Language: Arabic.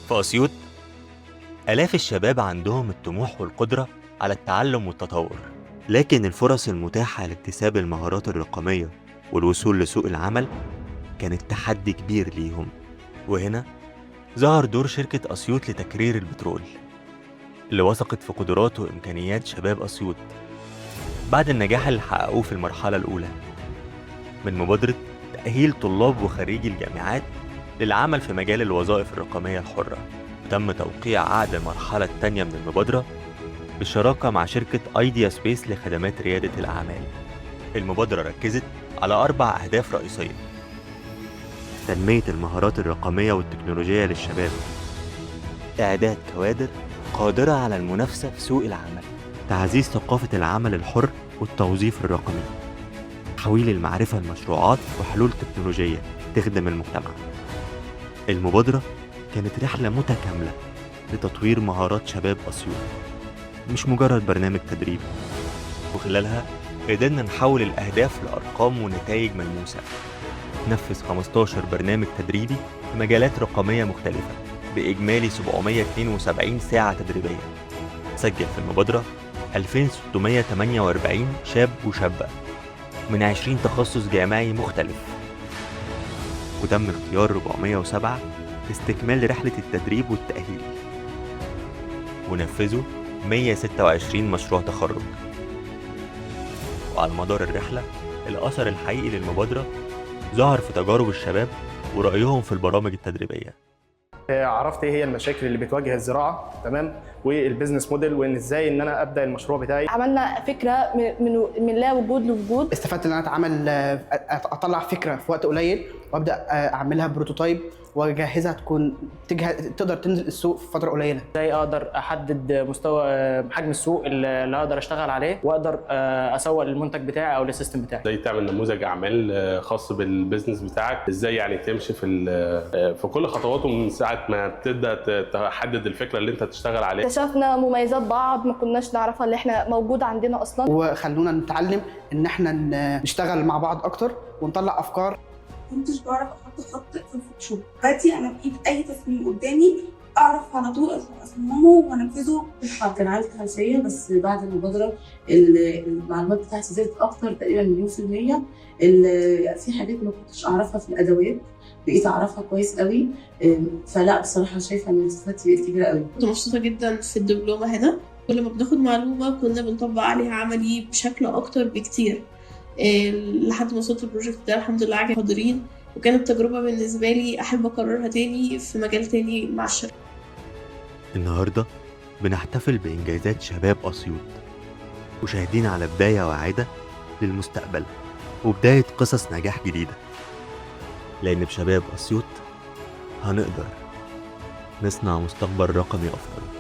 في أسيوط آلاف الشباب عندهم الطموح والقدرة على التعلم والتطور، لكن الفرص المتاحة لاكتساب المهارات الرقمية والوصول لسوق العمل كانت تحدي كبير ليهم. وهنا ظهر دور شركة أسيوط لتكرير البترول، اللي وثقت في قدرات وإمكانيات شباب أسيوط بعد النجاح اللي حققوه في المرحلة الأولى من مبادرة تأهيل طلاب وخريجي الجامعات للعمل في مجال الوظائف الرقمية الحرة. وتم توقيع عقد المرحلة الثانية من المبادرة بالشراكة مع شركة ايديا سبيس لخدمات ريادة الأعمال. المبادرة ركزت على 4 أهداف رئيسية: تنمية المهارات الرقمية والتكنولوجية للشباب، إعداد كوادر قادرة على المنافسة في سوق العمل، تعزيز ثقافة العمل الحر والتوظيف الرقمي، تحويل المعرفة لمشروعات وحلول تكنولوجية تخدم المجتمع. المبادرة كانت رحلة متكاملة لتطوير مهارات شباب أسيوط، مش مجرد برنامج تدريبي، وخلالها قدرنا نحول الأهداف لأرقام ونتائج ملموسة. نفذ 15 برنامج تدريبي في مجالات رقمية مختلفة بإجمالي 772 ساعة تدريبية. سجل في المبادرة 2648 شاب وشابة من 20 تخصص جامعي مختلف، وتم اختيار 407 لاستكمال رحلة التدريب والتأهيل، ونفذوا 126 مشروع تخرج. وعلى مدار الرحلة الأثر الحقيقي للمبادرة ظهر في تجارب الشباب ورأيهم في البرامج التدريبية. عرفت ايه هي المشاكل اللي بتواجه الزراعه، تمام، والبيزنس موديل، وان ازاي ان انا ابدا المشروع بتاعي. عملنا فكره من لا وجود لوجود. استفدت ان انا اطلع فكره في وقت قليل وابدا اعملها بروتوتايب واجهزها تكون تقدر تنزل السوق في فتره قليله. ازاي اقدر احدد مستوى حجم السوق اللي اقدر اشتغل عليه، واقدر اسوق للمنتج بتاعي او للسيستم بتاعي. ازاي تعمل نموذج اعمال خاص بالبيزنس بتاعك، ازاي يعني تمشي في كل خطواته من ساعه ما بتبدا تحدد الفكره اللي انت تشتغل عليها. اكتشفنا مميزات بعض ما كناش نعرفها اللي احنا موجوده عندنا اصلا، وخلونا نتعلم ان احنا نشتغل مع بعض اكتر ونطلع افكار. كنتش بعرف احط خط في الفوتوشوب، دلوقتي انا بايد اي تصميم قدامي اعرف على طول اصممه وانفذه. كان عندي خلفيه، بس بعد المبادره المعلومات بتاعتي زادت اكتر، تقريبا 100%. في حاجات ما كنتش اعرفها في الادوات بقيت اعرفها كويس قوي. فلا بصراحه شايفه ان استفادتي بقت كبيره قوي. كنت مبسوطه جدا في الدبلومه هنا، كل ما بناخد معلومه كنا بنطبق عليها عملي بشكل اكتر بكتير، لحد ما وصلت البروجكت ده الحمد لله عجب حاضرين، وكانت تجربة بالنسبة لي أحب أكررها تاني في مجال تاني مع الشركة. النهاردة بنحتفل بإنجازات شباب أسيوط، وشاهدين على بداية واعدة للمستقبل وبداية قصص نجاح جديدة، لأن بشباب أسيوط هنقدر نصنع مستقبل رقمي أفضل.